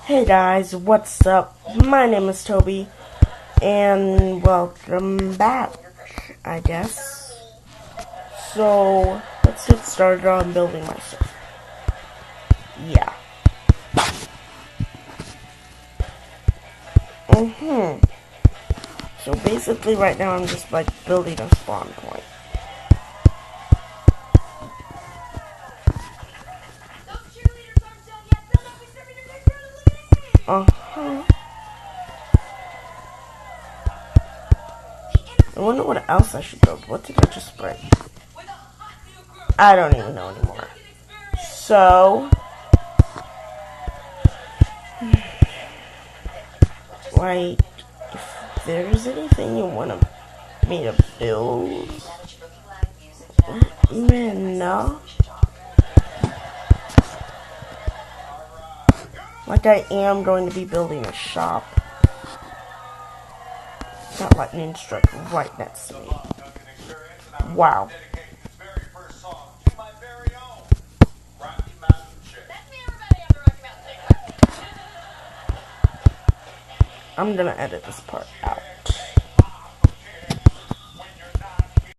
Hey guys, what's up? My name is Toby, and welcome back, I guess. So, let's get started on building my stuff. Yeah. So basically right now I'm just like building a spawn point. I wonder what else I should build. What did I just break? I don't even know anymore. So, like, if there's anything you want me to build, let me know. Like, I am going to be building a shop. That lightning struck right next to me. Wow. I'm gonna edit this part out.